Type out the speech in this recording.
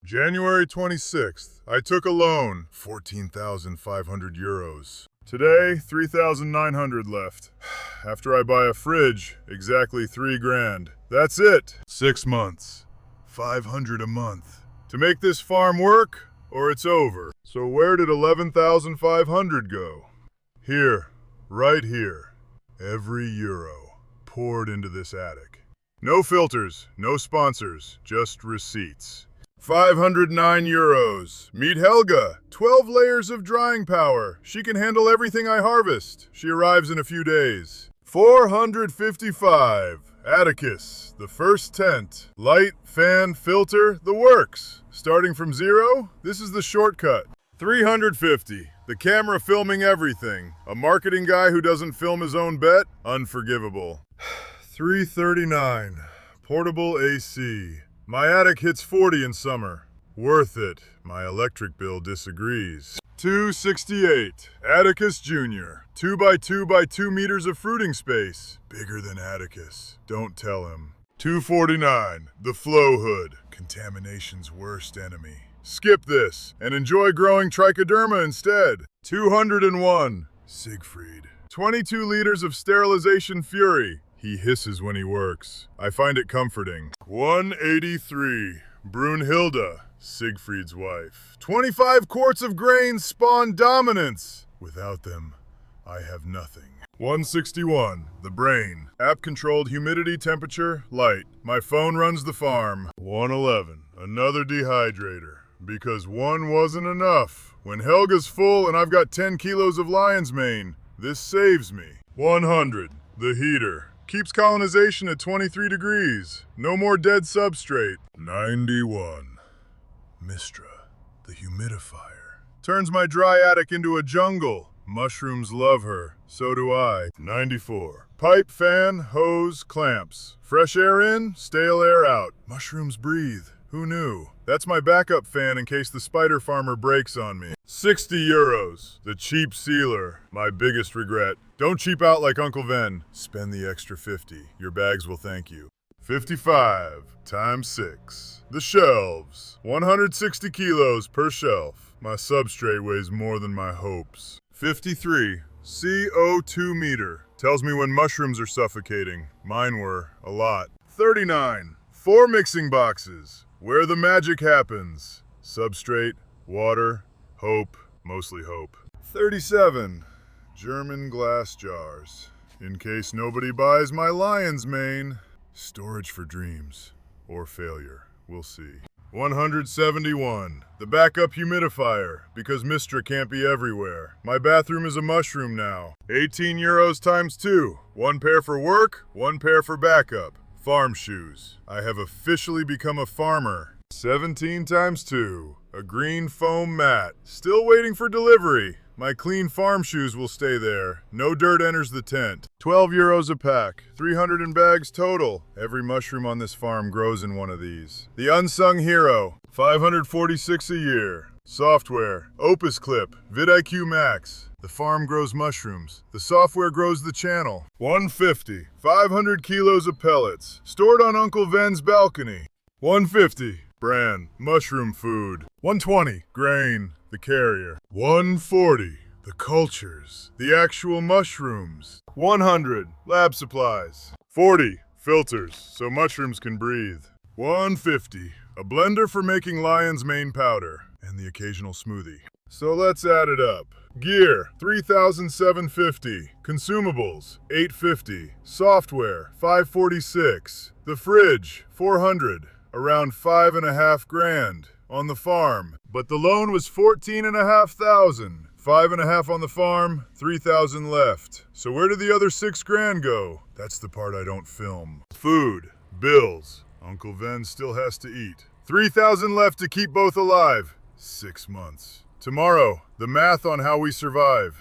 January 26th, I took a loan, 14,500 euros. Today, 3,900 left. After I buy a fridge, exactly 3 grand. That's it. 6 months. 500 a month. To make this farm work, or it's over. So where did 11,500 go? Here. Right here. Every euro poured into this attic. No filters, no sponsors, just receipts. 509 euros. Meet Helga. 12 layers of drying power. She can handle everything I harvest. She arrives in a few days. 455. Atticus. The first tent. Light, fan, filter, the works. Starting from 0, this is the shortcut. 350. The camera filming everything. A marketing guy who doesn't film his own bet? Unforgivable. 339. Portable AC. My attic hits 40 in summer. Worth it. My electric bill disagrees. 268. Atticus Jr. 2 by 2 by 2 meters of fruiting space. Bigger than Atticus. Don't tell him. 249. The flow hood. Contamination's worst enemy. Skip this and enjoy growing trichoderma instead. 201. Siegfried. 22 liters of sterilization fury. He hisses when he works. I find it comforting. 183. Brunhilde, Siegfried's wife. 25 quarts of grains spawn dominance. Without them, I have nothing. 161. The brain. App-controlled humidity, temperature, light. My phone runs the farm. 111. Another dehydrator. Because one wasn't enough. When Helga's full and I've got 10 kilos of lion's mane, this saves me. 100. The heater. Keeps colonization at 23 degrees. No more dead substrate. 91. Mistra, the humidifier. Turns my dry attic into a jungle. Mushrooms love her. So do I. 94. Pipe, fan, hose, clamps. Fresh air in, stale air out. Mushrooms breathe. Who knew? That's my backup fan in case the spider farmer breaks on me. 60 euros. The cheap sealer. My biggest regret. Don't cheap out like Uncle Ven. Spend the extra 50. Your bags will thank you. 55 times 6. The shelves. 160 kilos per shelf. My substrate weighs more than my hopes. 53. CO2 meter. Tells me when mushrooms are suffocating. Mine were. A lot. 39. 4 mixing boxes. Where the magic happens. Substrate, water, hope, mostly hope. 37. German glass jars. In case nobody buys my lion's mane. Storage for dreams. Or failure. We'll see. 171. The backup humidifier, because Mistra can't be everywhere. My bathroom is a mushroom now. 18 euros times 2. 1 pair for work, 1 pair for backup. Farm shoes. I have officially become a farmer. 17 times 2. A green foam mat. Still waiting for delivery. My clean farm shoes will stay there. No dirt enters the tent. 12 euros a pack. 300 in bags total. Every mushroom on this farm grows in one of these. The unsung hero. 546 a year. Software. Opus Clip. vidIQ Max. The farm grows mushrooms. The software grows the channel. 150. 500 kilos of pellets. Stored on Uncle Ven's balcony. 150. Bran. Mushroom food. 120. Grain. The carrier. 140. The cultures. The actual mushrooms. 100. Lab supplies. 40. Filters, so mushrooms can breathe. 150. A blender for making lion's mane powder. And the occasional smoothie. So let's add it up. Gear, 3,750. Consumables, 850. Software, 546. The fridge, 400. Around 5.5 grand. On the farm. But the loan was 14,500. 5.5 on the farm, 3,000 left. So where did the other 6 grand go? That's the part I don't film. Food, bills. Uncle Ven still has to eat. 3,000 left to keep both alive. 6 months. Tomorrow, the math on how we survive.